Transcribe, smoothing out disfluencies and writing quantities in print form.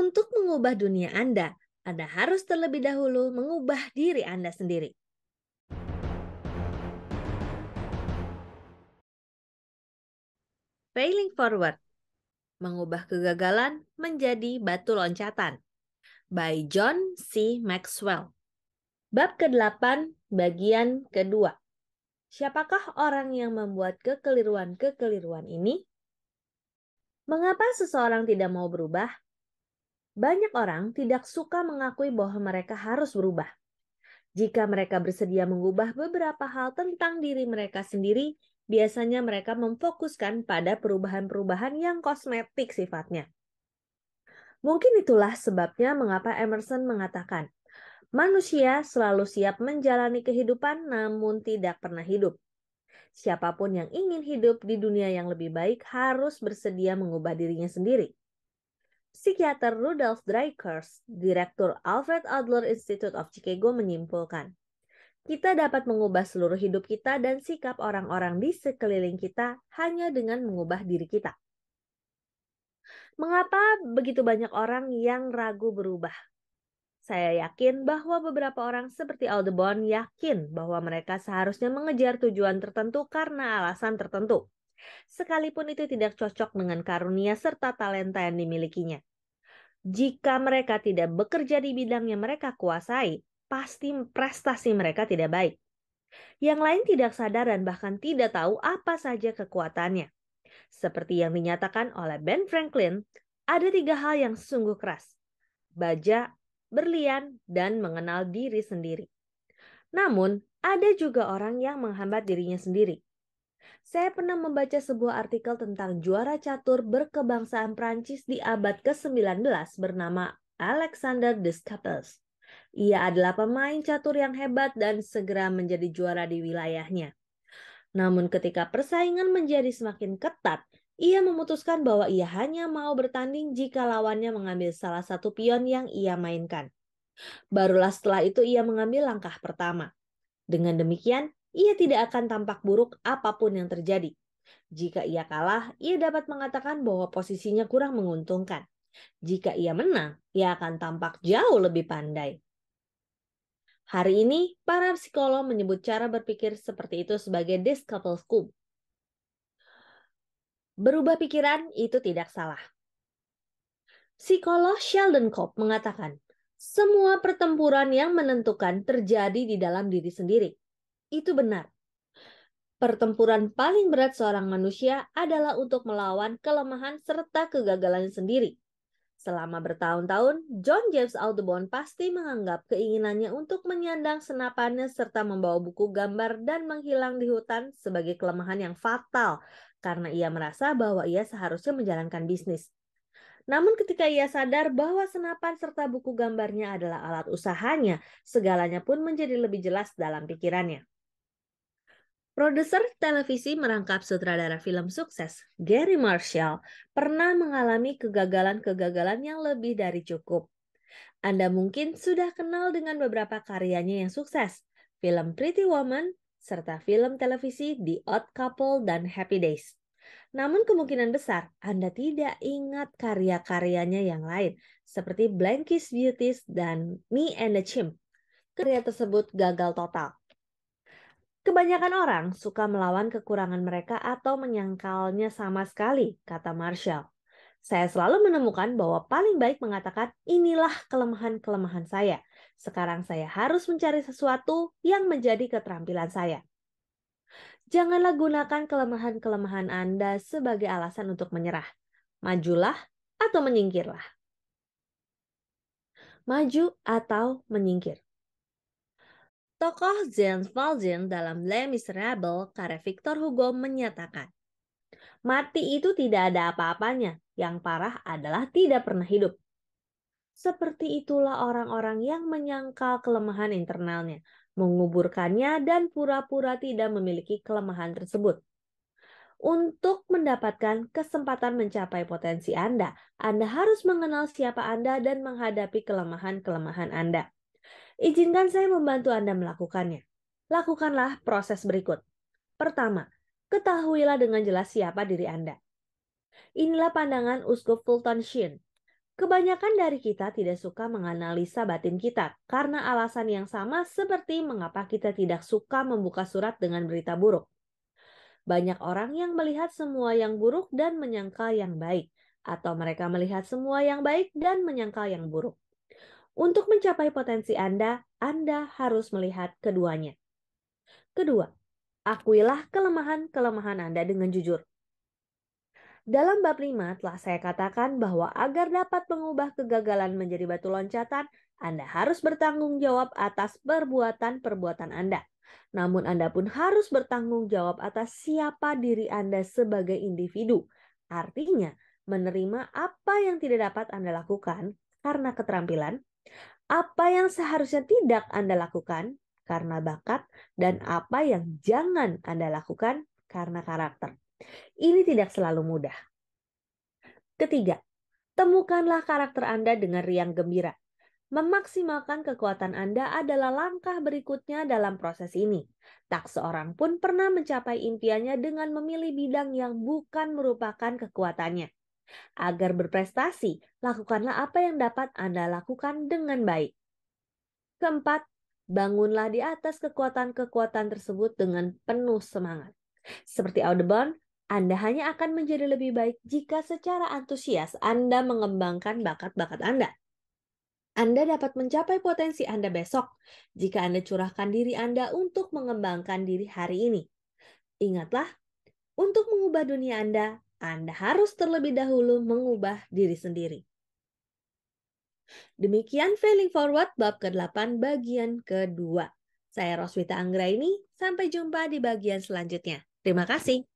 Untuk mengubah dunia Anda harus terlebih dahulu mengubah diri Anda sendiri. Failing Forward, mengubah kegagalan menjadi batu loncatan, by John C. Maxwell. Bab ke-8, bagian kedua. Siapakah orang yang membuat kekeliruan-kekeliruan ini? Mengapa seseorang tidak mau berubah? Banyak orang tidak suka mengakui bahwa mereka harus berubah. Jika mereka bersedia mengubah beberapa hal tentang diri mereka sendiri, biasanya mereka memfokuskan pada perubahan-perubahan yang kosmetik sifatnya. Mungkin itulah sebabnya mengapa Emerson mengatakan, manusia selalu siap menjalani kehidupan namun tidak pernah hidup. Siapapun yang ingin hidup di dunia yang lebih baik harus bersedia mengubah dirinya sendiri. Psikiater Rudolf Dreikurs, Direktur Alfred Adler Institute of Chicago menyimpulkan, kita dapat mengubah seluruh hidup kita dan sikap orang-orang di sekeliling kita hanya dengan mengubah diri kita. Mengapa begitu banyak orang yang ragu berubah? Saya yakin bahwa beberapa orang seperti Audubon yakin bahwa mereka seharusnya mengejar tujuan tertentu karena alasan tertentu, sekalipun itu tidak cocok dengan karunia serta talenta yang dimilikinya. Jika mereka tidak bekerja di bidang yang mereka kuasai, pasti prestasi mereka tidak baik. Yang lain tidak sadar dan bahkan tidak tahu apa saja kekuatannya. Seperti yang dinyatakan oleh Ben Franklin, ada 3 hal yang sungguh keras: baja, berlian, dan mengenal diri sendiri. Namun, ada juga orang yang menghambat dirinya sendiri. Saya pernah membaca sebuah artikel tentang juara catur berkebangsaan Prancis di abad ke-19 bernama Alexander Descartes. Ia adalah pemain catur yang hebat dan segera menjadi juara di wilayahnya. Namun ketika persaingan menjadi semakin ketat, ia memutuskan bahwa ia hanya mau bertanding jika lawannya mengambil salah satu pion yang ia mainkan. Barulah setelah itu ia mengambil langkah pertama. Dengan demikian, ia tidak akan tampak buruk apapun yang terjadi. Jika ia kalah, ia dapat mengatakan bahwa posisinya kurang menguntungkan. Jika ia menang, ia akan tampak jauh lebih pandai. Hari ini, para psikolog menyebut cara berpikir seperti itu sebagai Descartes Coup. Berubah pikiran itu tidak salah. Psikolog Sheldon Kopp mengatakan, semua pertempuran yang menentukan terjadi di dalam diri sendiri. Itu benar. Pertempuran paling berat seorang manusia adalah untuk melawan kelemahan serta kegagalan sendiri. Selama bertahun-tahun, John James Audubon pasti menganggap keinginannya untuk menyandang senapannya serta membawa buku gambar dan menghilang di hutan sebagai kelemahan yang fatal karena ia merasa bahwa ia seharusnya menjalankan bisnis. Namun ketika ia sadar bahwa senapan serta buku gambarnya adalah alat usahanya, segalanya pun menjadi lebih jelas dalam pikirannya. Produser televisi merangkap sutradara film sukses, Gary Marshall, pernah mengalami kegagalan-kegagalan yang lebih dari cukup. Anda mungkin sudah kenal dengan beberapa karyanya yang sukses, film Pretty Woman, serta film televisi The Odd Couple dan Happy Days. Namun kemungkinan besar Anda tidak ingat karya-karyanya yang lain, seperti Blankie's Beauties dan Me and the Chimp. Karya tersebut gagal total. Kebanyakan orang suka melawan kekurangan mereka atau menyangkalnya sama sekali, kata Marshall. Saya selalu menemukan bahwa paling baik mengatakan, inilah kelemahan-kelemahan saya. Sekarang saya harus mencari sesuatu yang menjadi keterampilan saya. Janganlah gunakan kelemahan-kelemahan Anda sebagai alasan untuk menyerah. Majulah atau menyingkirlah. Maju atau menyingkir. Tokoh Jean Valjean dalam Les Miserables karya Victor Hugo menyatakan, mati itu tidak ada apa-apanya, yang parah adalah tidak pernah hidup. Seperti itulah orang-orang yang menyangkal kelemahan internalnya, menguburkannya dan pura-pura tidak memiliki kelemahan tersebut. Untuk mendapatkan kesempatan mencapai potensi Anda harus mengenal siapa Anda dan menghadapi kelemahan-kelemahan Anda. Izinkan saya membantu Anda melakukannya. Lakukanlah proses berikut. Pertama, ketahuilah dengan jelas siapa diri Anda. Inilah pandangan Uskup Fulton Sheen. Kebanyakan dari kita tidak suka menganalisa batin kita karena alasan yang sama seperti mengapa kita tidak suka membuka surat dengan berita buruk. Banyak orang yang melihat semua yang buruk dan menyangkal yang baik, atau mereka melihat semua yang baik dan menyangkal yang buruk. Untuk mencapai potensi Anda harus melihat keduanya. Kedua, akuilah kelemahan-kelemahan Anda dengan jujur. Dalam bab 5 telah saya katakan bahwa agar dapat mengubah kegagalan menjadi batu loncatan, Anda harus bertanggung jawab atas perbuatan-perbuatan Anda. Namun Anda pun harus bertanggung jawab atas siapa diri Anda sebagai individu. Artinya, menerima apa yang tidak dapat Anda lakukan karena keterampilan, apa yang seharusnya tidak Anda lakukan karena bakat, dan apa yang jangan Anda lakukan karena karakter. Ini tidak selalu mudah. Ketiga, temukanlah karakter Anda dengan riang gembira. Memaksimalkan kekuatan Anda adalah langkah berikutnya dalam proses ini. Tak seorang pun pernah mencapai impiannya dengan memilih bidang yang bukan merupakan kekuatannya. Agar berprestasi, lakukanlah apa yang dapat Anda lakukan dengan baik. Keempat, bangunlah di atas kekuatan-kekuatan tersebut dengan penuh semangat. Seperti Audubon, Anda hanya akan menjadi lebih baik jika secara antusias Anda mengembangkan bakat-bakat Anda. Anda dapat mencapai potensi Anda besok jika Anda curahkan diri Anda untuk mengembangkan diri hari ini. Ingatlah, untuk mengubah dunia Anda harus terlebih dahulu mengubah diri sendiri. Demikian Failing Forward bab ke-8 bagian kedua. Saya Roswita Anggraini, sampai jumpa di bagian selanjutnya. Terima kasih.